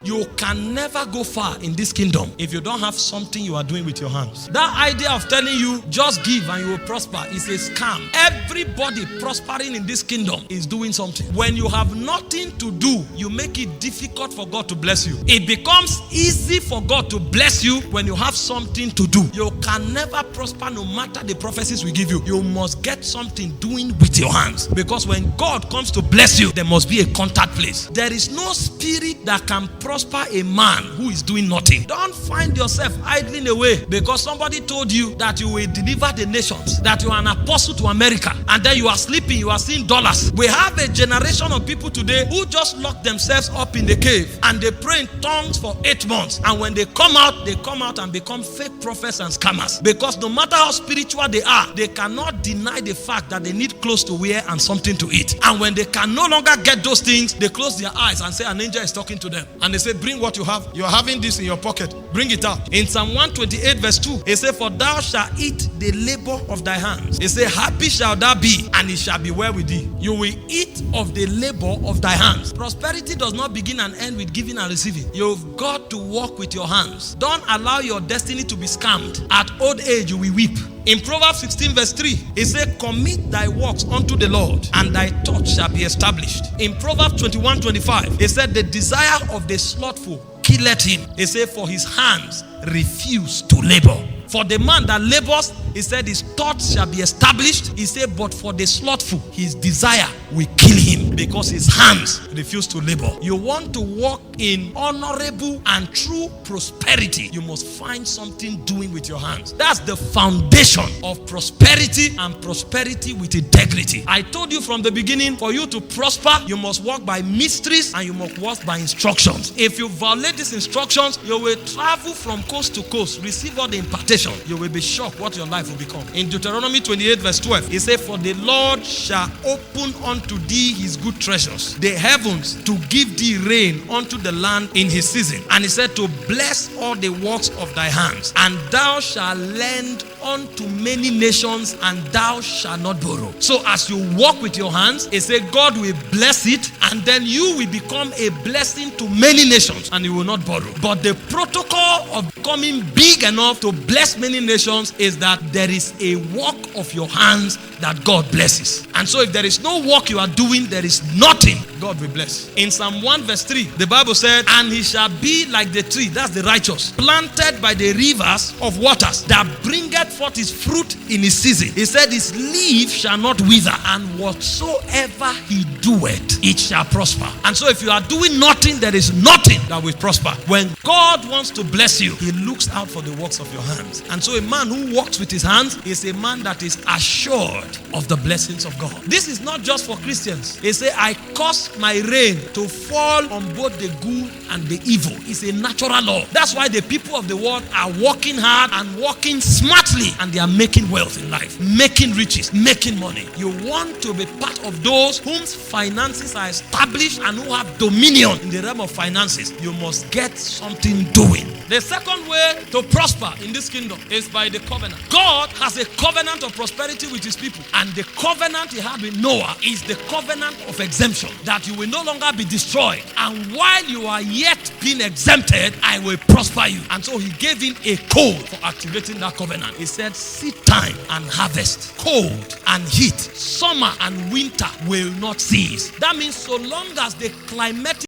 You can never go far in this kingdom if you don't have something you are doing with your hands. That idea of telling you just give and you will prosper is a scam. Everybody prospering in this kingdom is doing something. When you have nothing to do, you make it difficult for God to bless you. It becomes easy for God to bless you when you have something to do. You can never prosper no matter the prophecies we give you. You must get something doing with your hands, because when God comes to bless you, there must be a contact place. There is no spirit that can prosper a man who is doing nothing. Don't find yourself idling away because somebody told you that you will deliver the nations, that you are an apostle to America, and then you are sleeping, you are seeing dollars. We have a generation of people today who just lock themselves up in the cave and they pray in tongues for 8 months, and when they come out and become fake prophets and scammers, because no matter how spiritual they are, they cannot deny the fact that they need clothes to wear and something to eat. And when they can no longer get those things, they close their eyes and say an angel is talking to them, and they say, bring what you have. You're having this in your pocket, bring it out. In Psalm 128 verse 2, it says, for thou shalt eat the labor of thy hands. It says, happy shall thou be, and it shall be well with thee. You will eat of the labor of thy hands. Prosperity does not begin and end with giving and receiving. You've got to work with your hands. Don't allow your destiny to be scammed. At old age you will weep. In Proverbs 16 verse 3, it says, commit thy works unto the Lord, and thy thoughts shall be established. In Proverbs 21:25, it said, the desire of the slothful killeth him. It said, for his hands refuse to labor. For the man that labors, he said, his thoughts shall be established. He said, but for the slothful, his desire will kill him, because his hands refuse to labor. You want to walk in honorable and true prosperity, you must find something doing with your hands. That's the foundation of prosperity, and prosperity with integrity. I told you from the beginning, for you to prosper, you must walk by mysteries and you must walk by instructions. If you violate these instructions, you will travel from coast to coast, receive all the impartation. You will be shocked what your life will become. In Deuteronomy 28 verse 12, it says, for the Lord shall open unto thee his good treasures, the heavens, to give thee rain unto the land in his season. And he said, to bless all the works of thy hands, and thou shalt lend unto many nations, and thou shalt not borrow. So as you walk with your hands, it says God will bless it, and then you will become a blessing to many nations, and you will not borrow. But the protocol of becoming big enough to bless many nations is that there is a work of your hands that God blesses. And so if there is no work you are doing, there is nothing God will bless. In Psalm 1 verse 3, the Bible said, and he shall be like the tree, that's the righteous, planted by the rivers of waters, that bringeth forth his fruit in his season. He said, his leaf shall not wither, and whatsoever he doeth, it shall prosper. And so if you are doing nothing, there is nothing that will prosper. When God wants to bless you, he looks out for the works of your hands. And so a man who works with his hands is a man that is assured of the blessings of God. This is not just for Christians. They say, I cause my rain to fall on both the good and the evil. It's a natural law. That's why the people of the world are working hard and working smartly, and they are making wealth in life, making riches, making money. You want to be part of those whose finances are established and who have dominion in the realm of finances. You must get something doing. The second way to prosper in this kingdom is by the covenant. God has a covenant of prosperity with his people, and the covenant he had with Noah is the covenant of exemption, that you will no longer be destroyed, and while you are yet being exempted, I will prosper you. And so he gave him a code for activating that covenant. He said, seed time and harvest, cold and heat, summer and winter will not cease. That means so long as the climatic